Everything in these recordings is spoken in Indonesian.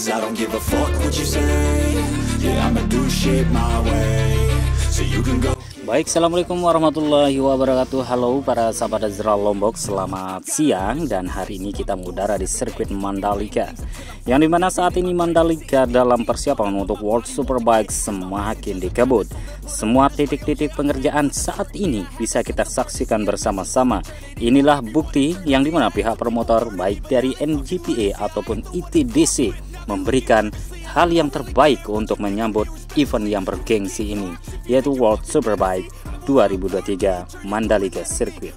'cause I don't give a fuck what you say. Yeah, I'ma do shit my way, so you can go. Baik, assalamualaikum warahmatullahi wabarakatuh. Halo para sahabat Azra Lombok, selamat siang. Dan hari ini kita mengudara di sirkuit Mandalika, yang dimana saat ini Mandalika dalam persiapan untuk World Superbike semakin dikebut. Semua titik-titik pengerjaan saat ini bisa kita saksikan bersama-sama. Inilah bukti yang dimana pihak promotor baik dari MGPA ataupun ITDC memberikan hal yang terbaik untuk menyambut event yang bergengsi ini, yaitu World Superbike 2023 Mandalika Circuit.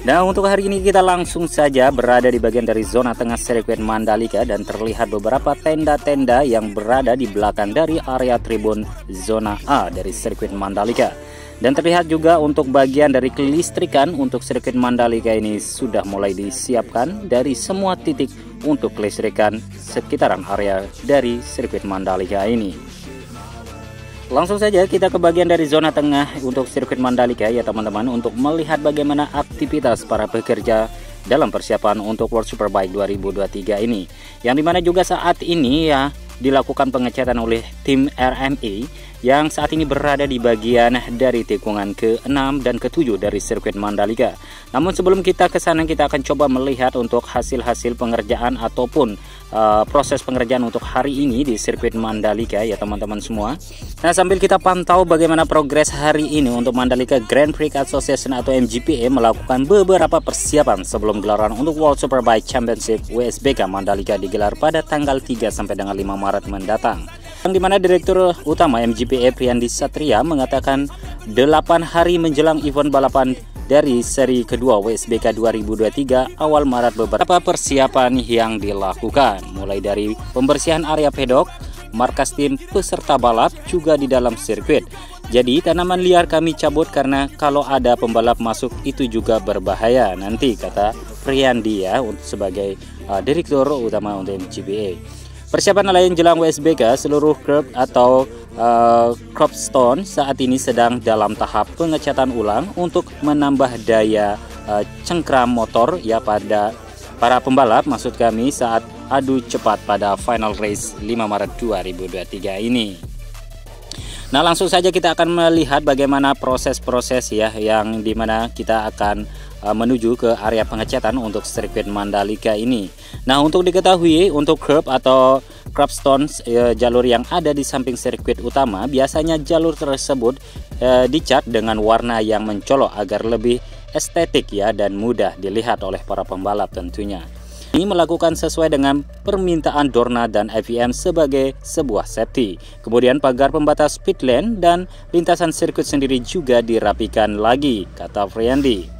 Nah, untuk hari ini kita langsung saja berada di bagian dari zona tengah sirkuit Mandalika, dan terlihat beberapa tenda-tenda yang berada di belakang dari area tribun zona A dari sirkuit Mandalika. Dan terlihat juga untuk bagian dari kelistrikan untuk sirkuit Mandalika ini sudah mulai disiapkan dari semua titik untuk kelistrikan sekitaran area dari sirkuit Mandalika ini. Langsung saja kita ke bagian dari zona tengah untuk sirkuit Mandalika ya teman-teman, untuk melihat bagaimana aktivitas para pekerja dalam persiapan untuk World Superbike 2023 ini, yang dimana juga saat ini ya dilakukan pengecatan oleh tim RME yang saat ini berada di bagian dari tikungan ke-6 dan ke-7 dari sirkuit Mandalika. Namun sebelum kita ke sana, kita akan coba melihat untuk hasil-hasil pengerjaan ataupun proses pengerjaan untuk hari ini di sirkuit Mandalika ya teman-teman semua. Nah, sambil kita pantau bagaimana progres hari ini untuk Mandalika Grand Prix Association atau MGPA melakukan beberapa persiapan sebelum gelaran untuk World Superbike Championship WSBK Mandalika digelar pada tanggal 3 sampai dengan 5 Maret mendatang. Yang dimana Direktur Utama MGPA Priyandi Satria mengatakan 8 hari menjelang event balapan dari seri kedua WSBK 2023 awal Maret, beberapa persiapan yang dilakukan, mulai dari pembersihan area pedok, markas tim peserta balap, juga di dalam sirkuit. Jadi tanaman liar kami cabut karena kalau ada pembalap masuk itu juga berbahaya nanti, kata Priyandi ya sebagai Direktur Utama untuk MGPA. Persiapan lain jelang WSBK, seluruh curb atau curbstone saat ini sedang dalam tahap pengecatan ulang untuk menambah daya cengkram motor ya pada para pembalap, maksud kami, saat adu cepat pada final race 5 Maret 2023 ini. Nah, langsung saja kita akan melihat bagaimana proses-proses ya yang dimana kita akan menuju ke area pengecatan untuk sirkuit Mandalika ini. Nah, untuk diketahui untuk curb atau curbstone jalur yang ada di samping sirkuit utama, biasanya jalur tersebut dicat dengan warna yang mencolok agar lebih estetik ya dan mudah dilihat oleh para pembalap tentunya. Ini melakukan sesuai dengan permintaan Dorna dan FIM sebagai sebuah safety. Kemudian pagar pembatas pit lane dan lintasan sirkuit sendiri juga dirapikan lagi, kata Friandi.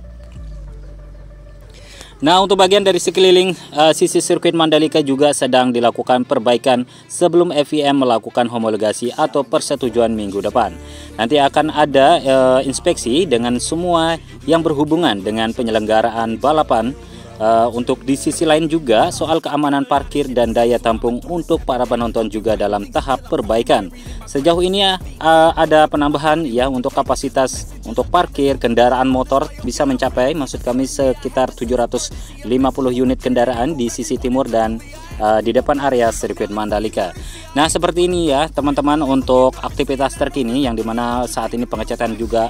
Nah, untuk bagian dari sekeliling sisi sirkuit Mandalika juga sedang dilakukan perbaikan sebelum FIM melakukan homologasi atau persetujuan minggu depan. Nanti akan ada inspeksi dengan semua yang berhubungan dengan penyelenggaraan balapan. Untuk di sisi lain juga soal keamanan parkir dan daya tampung untuk para penonton juga dalam tahap perbaikan. Sejauh ini ada penambahan ya untuk kapasitas untuk parkir kendaraan motor bisa mencapai, maksud kami, sekitar 750 unit kendaraan di sisi timur dan di depan area sirkuit Mandalika. Nah, seperti ini ya teman-teman untuk aktivitas terkini yang dimana saat ini pengecatan juga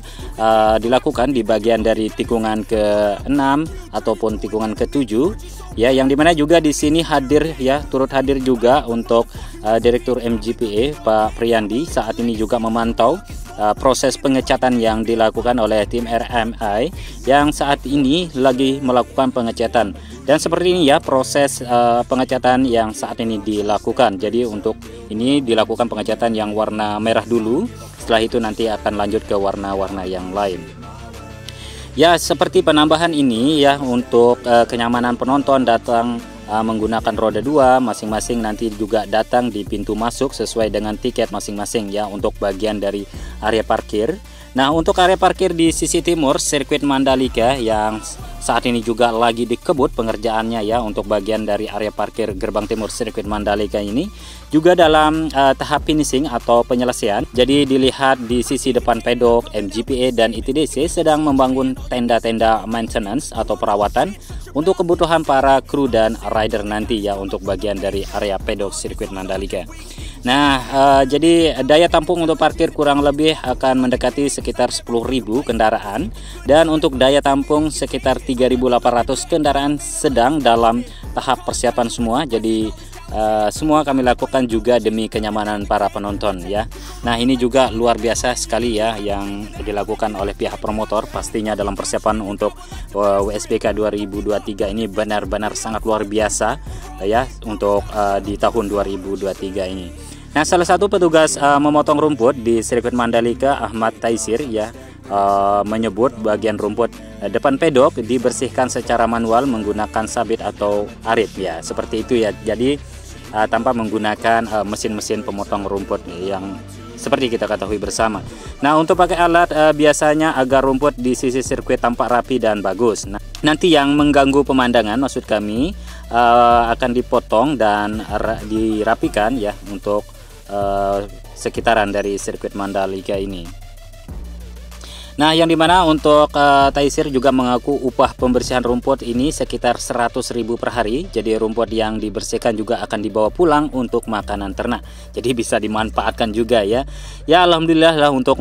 dilakukan di bagian dari tikungan ke-6 ataupun tikungan ke-7 ya, yang dimana juga di sini hadir ya, turut hadir juga untuk Direktur MGPA Pak Priyandi saat ini juga memantau proses pengecatan yang dilakukan oleh tim RMI yang saat ini lagi melakukan pengecatan. Dan seperti ini ya proses pengecatan yang saat ini dilakukan. Jadi untuk ini dilakukan pengecatan yang warna merah dulu, setelah itu nanti akan lanjut ke warna-warna yang lain. Ya, seperti penambahan ini ya untuk kenyamanan penonton datang menggunakan roda 2 masing-masing, nanti juga datang di pintu masuk sesuai dengan tiket masing-masing ya untuk bagian dari area parkir. Nah, untuk area parkir di sisi timur sirkuit Mandalika yang saat ini juga lagi dikebut pengerjaannya ya untuk bagian dari area parkir gerbang timur sirkuit Mandalika ini juga dalam tahap finishing atau penyelesaian. Jadi dilihat di sisi depan pedok, MGPA dan ITDC sedang membangun tenda-tenda maintenance atau perawatan untuk kebutuhan para kru dan rider nanti ya, untuk bagian dari area pedok sirkuit Mandalika. Nah, jadi daya tampung untuk parkir kurang lebih akan mendekati sekitar 10.000 kendaraan, dan untuk daya tampung sekitar 3.800 kendaraan sedang dalam tahap persiapan semua. Jadi semua kami lakukan juga demi kenyamanan para penonton ya. Nah, ini juga luar biasa sekali ya yang dilakukan oleh pihak promotor, pastinya dalam persiapan untuk WSBK 2023 ini benar-benar sangat luar biasa ya untuk di tahun 2023 ini. Nah, salah satu petugas memotong rumput di sirkuit Mandalika, Ahmad Taisir ya, menyebut bagian rumput depan pedok dibersihkan secara manual menggunakan sabit atau arit ya, seperti itu ya. Jadi tanpa menggunakan mesin-mesin pemotong rumput yang seperti kita ketahui bersama. Nah, untuk pakai alat biasanya agar rumput di sisi sirkuit tampak rapi dan bagus. Nah, nanti yang mengganggu pemandangan maksud kami akan dipotong dan dirapikan ya untuk sekitaran dari sirkuit Mandalika ini. Nah, yang dimana untuk Taisir juga mengaku upah pembersihan rumput ini sekitar 100.000 per hari. Jadi rumput yang dibersihkan juga akan dibawa pulang untuk makanan ternak. Jadi bisa dimanfaatkan juga ya. Ya, alhamdulillah lah untuk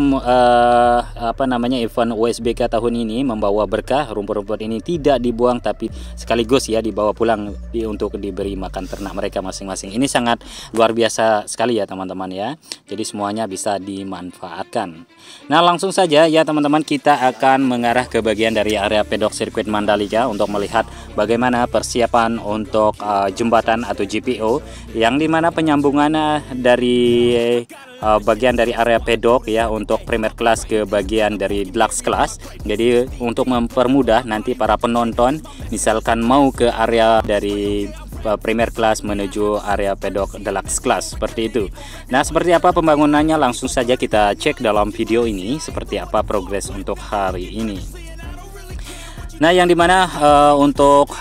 event WSBK tahun ini membawa berkah. Rumput-rumput ini tidak dibuang tapi sekaligus ya dibawa pulang untuk diberi makan ternak mereka masing-masing. Ini sangat luar biasa sekali ya teman-teman ya. Jadi semuanya bisa dimanfaatkan. Nah, langsung saja ya teman-teman, kita akan mengarah ke bagian dari area pedok sirkuit Mandalika untuk melihat bagaimana persiapan untuk jembatan atau GPO, yang dimana penyambungan dari bagian dari area pedok ya untuk Premier Class ke bagian dari Deluxe Class. Jadi untuk mempermudah nanti para penonton misalkan mau ke area dari Premier Class menuju area pedok Deluxe Class, seperti itu. Nah, seperti apa pembangunannya langsung saja kita cek dalam video ini seperti apa progres untuk hari ini. Nah, yang dimana untuk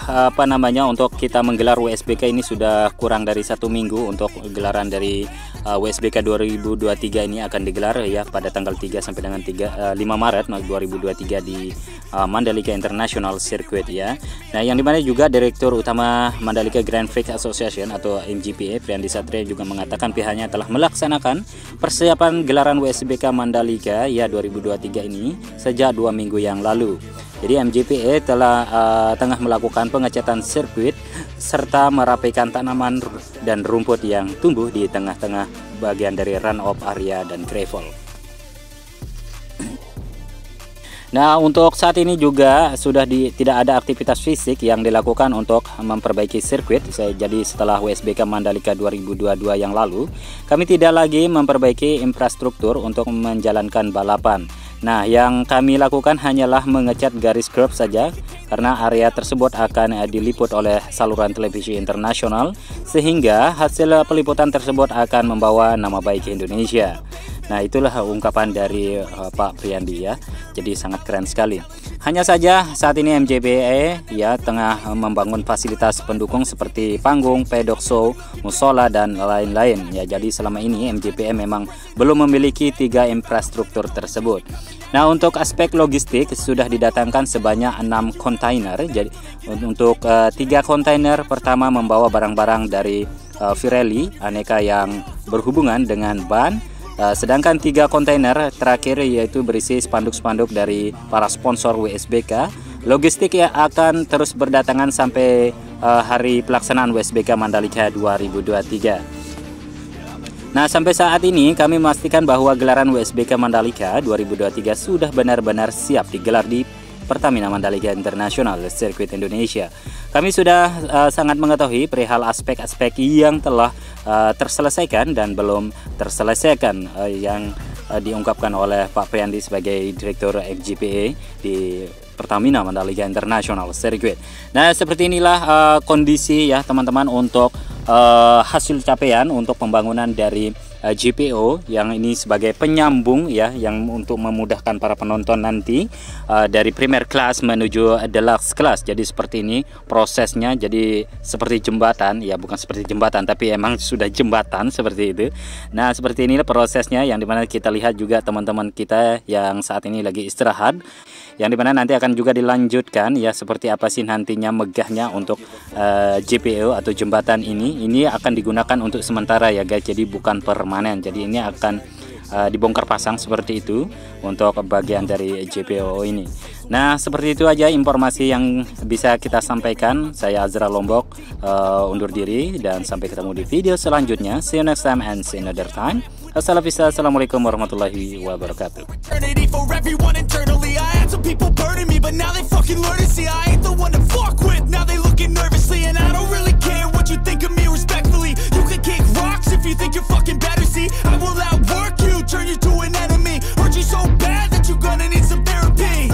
untuk kita menggelar WSBK ini sudah kurang dari 1 minggu. Untuk gelaran dari WSBK 2023 ini akan digelar ya pada tanggal 3 sampai dengan 5 Maret 2023 di Mandalika International Circuit ya. Nah, yang dimana juga Direktur Utama Mandalika Grand Prix Association atau MGPA, Priyandi Satria, juga mengatakan pihaknya telah melaksanakan persiapan gelaran WSBK Mandalika ya 2023 ini sejak 2 minggu yang lalu. Jadi MGPA telah tengah melakukan pengecatan sirkuit serta merapikan tanaman dan rumput yang tumbuh di tengah-tengah bagian dari run-off area dan gravel. Nah, untuk saat ini juga sudah tidak ada aktivitas fisik yang dilakukan untuk memperbaiki sirkuit. Jadi setelah WSBK Mandalika 2022 yang lalu, kami tidak lagi memperbaiki infrastruktur untuk menjalankan balapan. Nah, yang kami lakukan hanyalah mengecat garis curb saja, karena area tersebut akan diliput oleh saluran televisi internasional, sehingga hasil peliputan tersebut akan membawa nama baik Indonesia. Nah, itulah ungkapan dari Pak Priyandi ya. Jadi sangat keren sekali. Hanya saja saat ini MGPA ya tengah membangun fasilitas pendukung seperti panggung, pedok show, musola dan lain-lain ya. Jadi selama ini MGPA memang belum memiliki 3 infrastruktur tersebut. Nah, untuk aspek logistik sudah didatangkan sebanyak 6 kontainer. Jadi untuk 3 kontainer pertama membawa barang-barang dari Pirelli aneka yang berhubungan dengan ban. Sedangkan 3 kontainer terakhir yaitu berisi spanduk-spanduk dari para sponsor WSBK. Logistik yang akan terus berdatangan sampai hari pelaksanaan WSBK Mandalika 2023. Nah, sampai saat ini kami memastikan bahwa gelaran WSBK Mandalika 2023 sudah benar-benar siap digelar di Pertamina Mandalika International Circuit Indonesia. Kami sudah sangat mengetahui perihal aspek-aspek yang telah terselesaikan dan belum terselesaikan yang diungkapkan oleh Pak Priyandi sebagai Direktur MGPA di Pertamina Mandalika International Circuit. Nah, seperti inilah kondisi ya teman-teman untuk hasil capaian untuk pembangunan dari GPO yang ini sebagai penyambung ya, yang untuk memudahkan para penonton nanti dari Premier Class menuju Deluxe Class. Jadi seperti ini prosesnya, jadi seperti jembatan ya, bukan seperti jembatan tapi emang sudah jembatan seperti itu. Nah, seperti inilah prosesnya yang dimana kita lihat juga teman-teman kita yang saat ini lagi istirahat. yang dimana nanti akan juga dilanjutkan ya, seperti apa sih nantinya megahnya untuk JPO atau jembatan ini akan digunakan untuk sementara ya guys, jadi bukan permanen. Jadi ini akan dibongkar pasang seperti itu untuk bagian dari JPO ini. Nah, seperti itu aja informasi yang bisa kita sampaikan. Saya Azra Lombok undur diri dan sampai ketemu di video selanjutnya. See you next time and see you another time. Assalamualaikum warahmatullahi wabarakatuh. For everyone internally, I had some people burning me, but now they fucking learn to see I ain't the one to fuck with. Now they looking nervously, and I don't really care what you think of me respectfully. You can kick rocks if you think you're fucking better. See, I will outwork you, turn you to an enemy. Hurt you so bad that you're gonna need some therapy.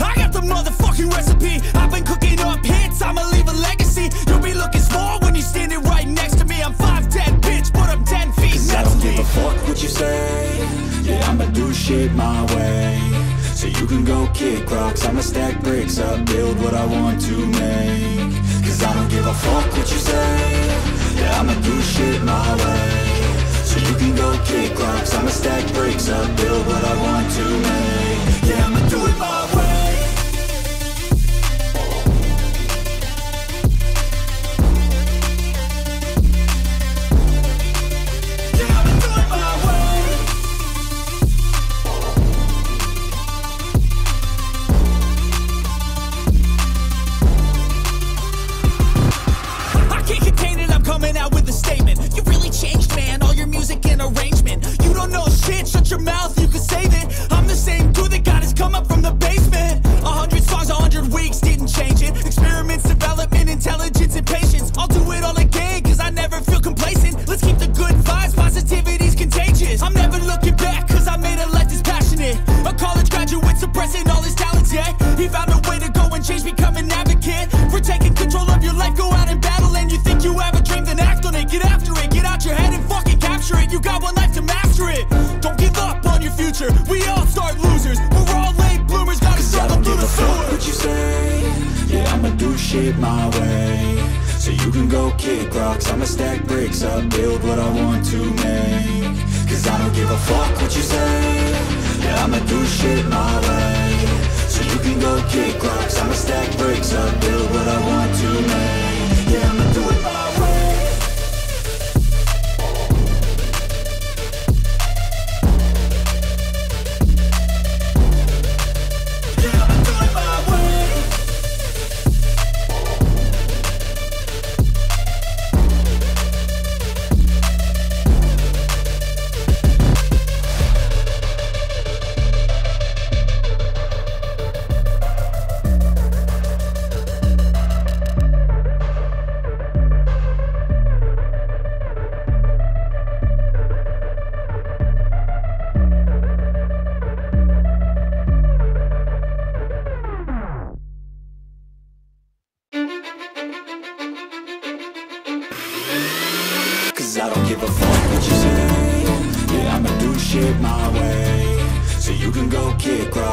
I got the motherfucking recipe. I've been cooking up hits, I'ma leave a legacy. You'll be looking small when you're standing right next to me. I'm 5'10", bitch, but I'm 10 feet next to me. I don't give a fuck what you say. Yeah, I'ma do shit my way. So you can go kick rocks, I'ma stack bricks up, build what I want to make. Cause I don't give a fuck what you say. Yeah, I'ma do shit my way. So you can go kick rocks, I'ma stack bricks up, build what I want to make. Yeah, I'ma do it my way. Coming out with a statement. You really changed, man. All your music and arrangement. You don't know shit. Shut your mouth. You can save it. I'm the same dude that got his come up from the basement. 100 songs, 100 weeks didn't change it. Experiments, development, intelligence, and patience. I'll do it all again, cause I never feel complacent. Let's keep the good vibes. Positivity's contagious. I'm never looking back, cause I made a life that's passionate. A college graduate suppressing all his talents, yeah. He found a way to go and change, become an advocate for taking control of your life. Go out and battle, and you think you have a dream, then act on it. Get after it, get out your head and fucking capture it. You got one life to master it. Don't give up on your future. We all start losers. We're all late bloomers, gotta struggle through the sewer. What you say? Yeah, I'ma do shit my way. So you can go kick rocks, I'ma stack bricks up, build what I want to make. Cause I don't give a fuck what you say. Yeah, I'ma do shit my way. So you can go kick rocks, I'ma stack bricks up, build what I want to make. Yeah, I'ma do it my way. Yeah, I'ma do it my way. I don't give a fuck what you say. Yeah, I'ma do shit my way. So you can go kick rock.